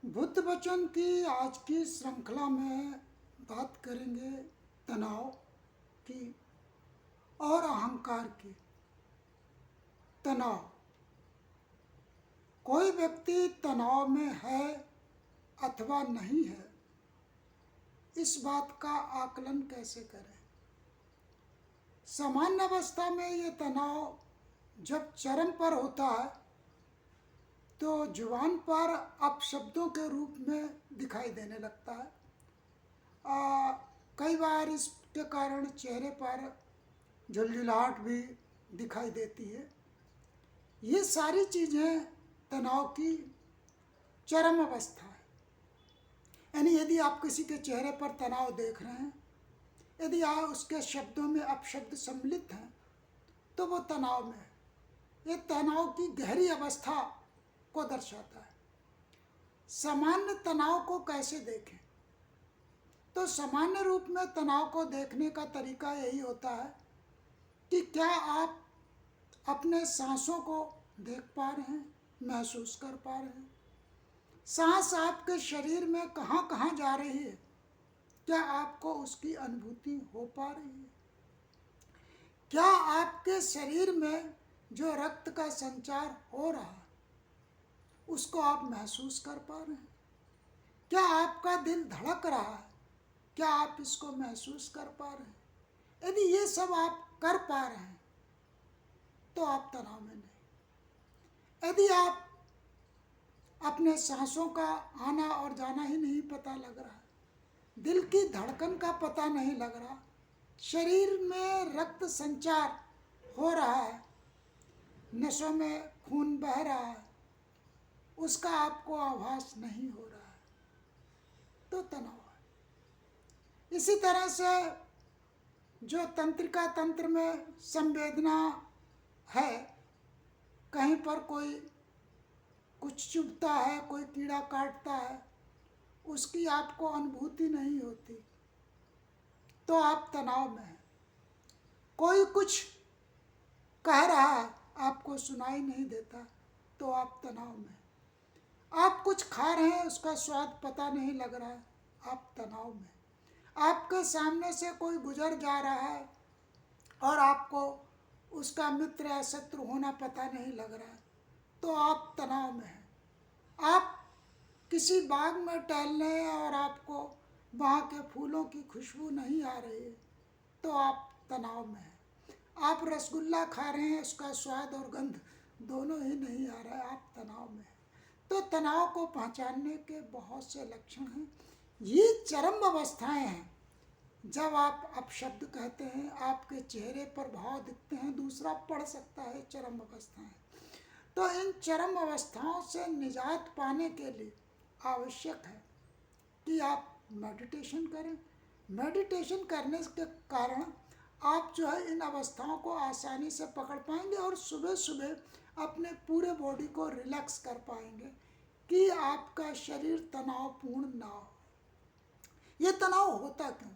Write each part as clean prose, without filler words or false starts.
बुद्ध वचन की आज की श्रृंखला में बात करेंगे तनाव की और अहंकार की। तनाव, कोई व्यक्ति तनाव में है अथवा नहीं है, इस बात का आकलन कैसे करें। सामान्य अवस्था में ये तनाव जब चरम पर होता है तो जुबान पर अपशब्दों के रूप में दिखाई देने लगता है। कई बार इसके कारण चेहरे पर झुलझुलाहट भी दिखाई देती है। ये सारी चीज़ें तनाव की चरम अवस्था है। यानी यदि आप किसी के चेहरे पर तनाव देख रहे हैं, यदि आप उसके शब्दों में अपशब्द सम्मिलित हैं, तो वो तनाव में है। ये तनाव की गहरी अवस्था को दर्शाता है। सामान्य तनाव को कैसे देखें? तो सामान्य रूप में तनाव को देखने का तरीका यही होता है कि क्या आप अपने सांसों को देख पा रहे हैं, महसूस कर पा रहे हैं। सांस आपके शरीर में कहाँ कहाँ जा रही है, क्या आपको उसकी अनुभूति हो पा रही है? क्या आपके शरीर में जो रक्त का संचार हो रहा है उसको आप महसूस कर पा रहे हैं? क्या आपका दिल धड़क रहा है, क्या आप इसको महसूस कर पा रहे हैं? यदि ये सब आप कर पा रहे हैं तो आप तनाव में नहीं। यदि आप अपने सांसों का आना और जाना ही नहीं पता लग रहा है, दिल की धड़कन का पता नहीं लग रहा, शरीर में रक्त संचार हो रहा है, नसों में खून बह रहा है, उसका आपको आभास नहीं हो रहा है, तो तनाव है। इसी तरह से जो तंत्रिका तंत्र में संवेदना है, कहीं पर कोई कुछ चुभता है, कोई कीड़ा काटता है, उसकी आपको अनुभूति नहीं होती, तो आप तनाव में हैं। कोई कुछ कह रहा है, आपको सुनाई नहीं देता, तो आप तनाव में हैं। आप कुछ खा रहे हैं, उसका स्वाद पता नहीं लग रहा है, आप तनाव में हैं। आपके सामने से कोई गुजर जा रहा है और आपको उसका मित्र या शत्रु होना पता नहीं लग रहा है, तो आप तनाव में हैं। आप किसी बाग में टहलने और आपको वहाँ के फूलों की खुशबू नहीं आ रही है, तो आप तनाव में हैं। आप रसगुल्ला खा रहे हैं, उसका स्वाद और गंध दोनों ही नहीं आ रहा है, आप तनाव में हैं। तो तनाव को पहचानने के बहुत से लक्षण हैं। ये चरम अवस्थाएं हैं। जब आप अपशब्द कहते हैं, आपके चेहरे पर भाव दिखते हैं, दूसरा पढ़ सकता है चरम अवस्थाएं। तो इन चरम अवस्थाओं से निजात पाने के लिए आवश्यक है कि आप मेडिटेशन करें। मेडिटेशन करने के कारण आप जो है इन अवस्थाओं को आसानी से पकड़ पाएंगे और सुबह सुबह अपने पूरे बॉडी को रिलैक्स कर पाएंगे कि आपका शरीर तनावपूर्ण ना हो। ये तनाव होता क्यों?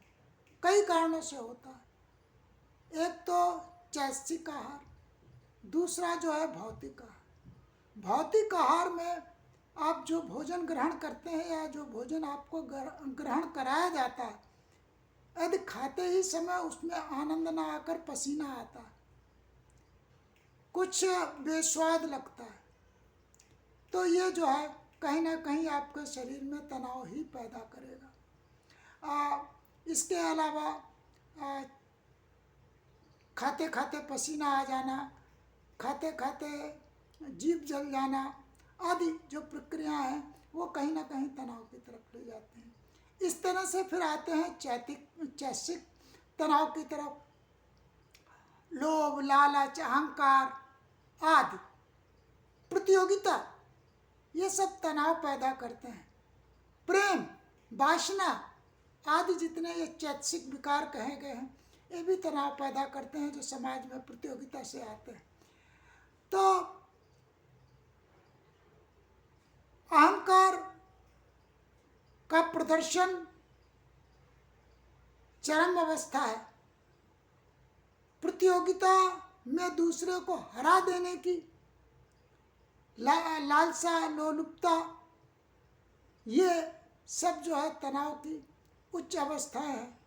कई कारणों से होता है। एक तो चैतसिक आहार, दूसरा जो है भौतिक आहार। भौतिक आहार में आप जो भोजन ग्रहण करते हैं या जो भोजन आपको ग्रहण कराया जाता है, यदि खाते ही समय उसमें आनंद ना आकर पसीना आता है, कुछ बेस्वाद लगता है, तो ये जो है कहीं ना कहीं आपके शरीर में तनाव ही पैदा करेगा। इसके अलावा खाते खाते पसीना आ जाना, खाते खाते जीभ जल जाना आदि जो प्रक्रियाएं हैं वो कहीं ना कहीं तनाव की तरफ ले जाते हैं। इस तरह से फिर आते हैं चैतसिक तनाव की तरफ। लोभ, लालच, अहंकार आदि, प्रतियोगिता, ये सब तनाव पैदा करते हैं। प्रेम, वासना आदि जितने ये चैतसिक विकार कहे गए हैं, ये भी तनाव पैदा करते हैं जो समाज में प्रतियोगिता से आते हैं। तो अहंकार का प्रदर्शन चरम अवस्था है। प्रतियोगिता में दूसरे को हरा देने की लालसा, लोलुपता ये सब जो है तनाव की उच्च अवस्थाएं हैं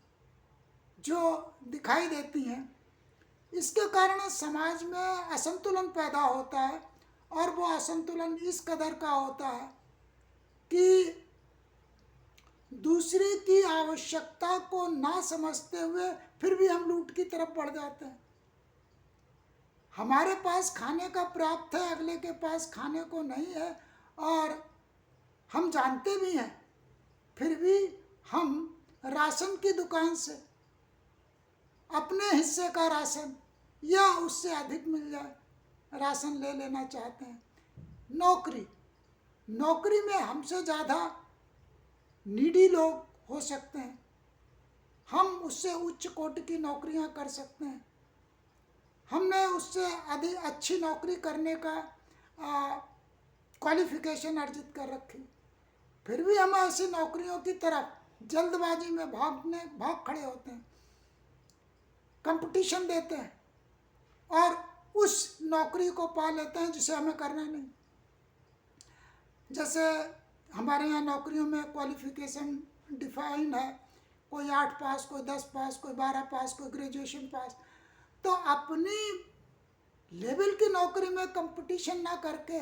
जो दिखाई देती हैं। इसके कारण समाज में असंतुलन पैदा होता है, और वो असंतुलन इस कदर का होता है कि दूसरे की आवश्यकता को ना समझते हुए फिर भी हम लूट की तरफ बढ़ जाते हैं। हमारे पास खाने का प्राप्त है, अगले के पास खाने को नहीं है, और हम जानते भी हैं, फिर भी हम राशन की दुकान से अपने हिस्से का राशन या उससे अधिक मिल जाए राशन ले लेना चाहते हैं। नौकरी में हमसे ज़्यादा नीडी लोग हो सकते हैं, हम उससे उच्च कोटि की नौकरियां कर सकते हैं, हमने उससे अधिक अच्छी नौकरी करने का क्वालिफिकेशन अर्जित कर रखी, फिर भी हम ऐसी नौकरियों की तरफ जल्दबाजी में भाग खड़े होते हैं, कंपटीशन देते हैं और उस नौकरी को पा लेते हैं जिसे हमें करना नहीं। जैसे हमारे यहाँ नौकरियों में क्वालिफिकेशन डिफाइंड है, कोई 8 पास, कोई 10 पास, कोई 12 पास, कोई ग्रेजुएशन पास। तो अपनी लेवल की नौकरी में कंपटीशन ना करके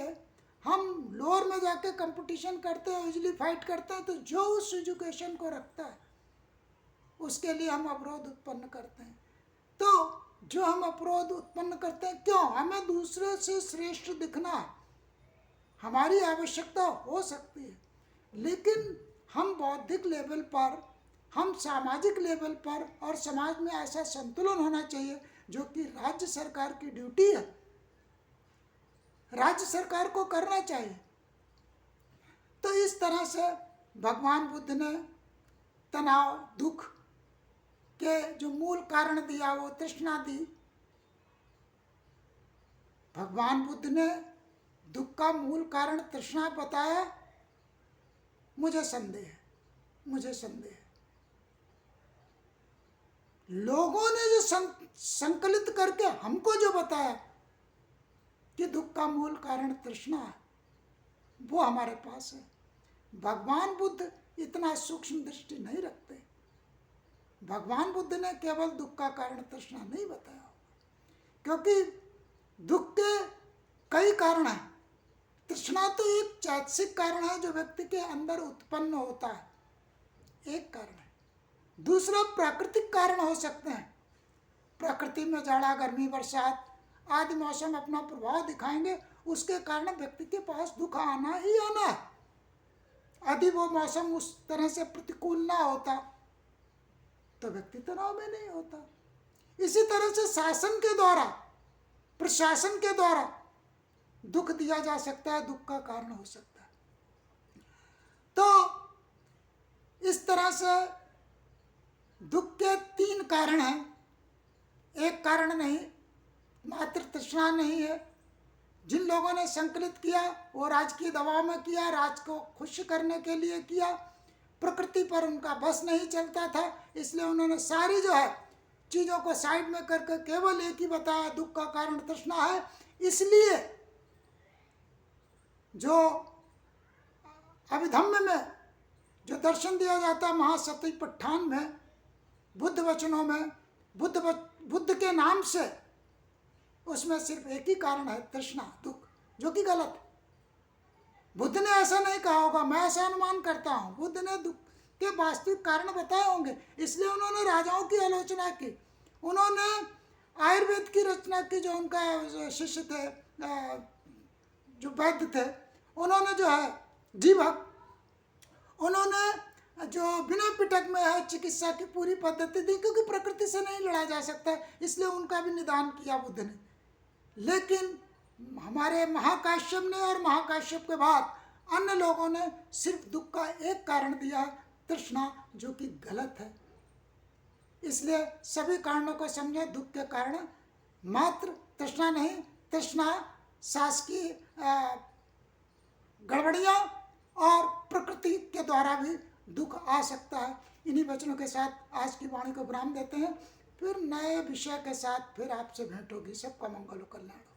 हम लोअर में जाके कंपटीशन करते हैं, यूजली फाइट करते हैं, तो जो उस एजुकेशन को रखता है उसके लिए हम अवरोध उत्पन्न करते हैं। तो जो हम अवरोध उत्पन्न करते हैं, क्यों? हमें दूसरे से श्रेष्ठ दिखना है, हमारी आवश्यकता हो सकती है, लेकिन हम बौद्धिक लेवल पर, हम सामाजिक लेवल पर, और समाज में ऐसा संतुलन होना चाहिए जो कि राज्य सरकार की ड्यूटी है, राज्य सरकार को करना चाहिए। तो इस तरह से भगवान बुद्ध ने तनाव, दुख के जो मूल कारण दिया वो तृष्णा दी। भगवान बुद्ध ने दुख का मूल कारण तृष्णा बताया। मुझे संदेह है लोगों ने जो संकलित करके हमको जो बताया कि दुख का मूल कारण तृष्णा है, वो हमारे पास है। भगवान बुद्ध इतना सूक्ष्म दृष्टि नहीं रखते। भगवान बुद्ध ने केवल दुख का कारण तृष्णा नहीं बताया, क्योंकि दुख के कई कारण हैं। तृष्णा तो एक चैतसिक कारण है जो व्यक्ति के अंदर उत्पन्न होता है, एक कारण है। दूसरा प्राकृतिक कारण हो सकते हैं। प्रकृति में जाड़ा, गर्मी, बरसात आदि मौसम अपना प्रभाव दिखाएंगे, उसके कारण व्यक्ति के पास दुख आना ही आना है। यदि वो मौसम उस तरह से प्रतिकूल ना होता तो व्यक्ति तनाव में नहीं होता। इसी तरह से शासन के द्वारा, प्रशासन के द्वारा दुख दिया जा सकता है, दुख का कारण हो सकता है। तो इस तरह से दुख के 3 कारण हैं, एक कारण नहीं, मात्र तृष्णा नहीं है। जिन लोगों ने संकलित किया वो राज की दबाव में किया, राज को खुश करने के लिए किया, प्रकृति पर उनका बस नहीं चलता था, इसलिए उन्होंने सारी जो है चीज़ों को साइड में करके केवल एक ही बताया, दुख का कारण तृष्णा है। इसलिए जो अभिधम्म में जो दर्शन दिया जाता है महासतिपट्ठान में, बुद्ध वचनों में, बुद्ध के नाम से, उसमें सिर्फ एक ही कारण है, तृष्णा, दुख, जो कि गलत है। बुद्ध ने ऐसा नहीं कहा होगा, मैं ऐसा अनुमान करता हूँ। बुद्ध ने दुख के वास्तविक कारण बताए होंगे, इसलिए उन्होंने राजाओं की आलोचना की, उन्होंने आयुर्वेद की रचना की। जो उनका शिष्य थे, जो वैद्य थे, उन्होंने जो है जीभक, उन्होंने जो बिना पिटक में है चिकित्सा की पूरी पद्धति दी, क्योंकि प्रकृति से नहीं लड़ा जा सकता, इसलिए उनका भी निदान किया बुद्ध ने। लेकिन हमारे महाकाश्यप ने और महाकाश्यप के बाद अन्य लोगों ने सिर्फ दुख का एक कारण दिया, तृष्णा, जो कि गलत है। इसलिए सभी कारणों को समझे, दुख के कारण मात्र तृष्णा नहीं, तृष्णा, सांस की गड़बड़ियाँ और प्रकृति के द्वारा भी दुख आ सकता है। इन्हीं वचनों के साथ आज की वाणी को विराम देते हैं, फिर नए विषय के साथ फिर आपसे भेंट होगी। सबका मंगल हो, कल्याण।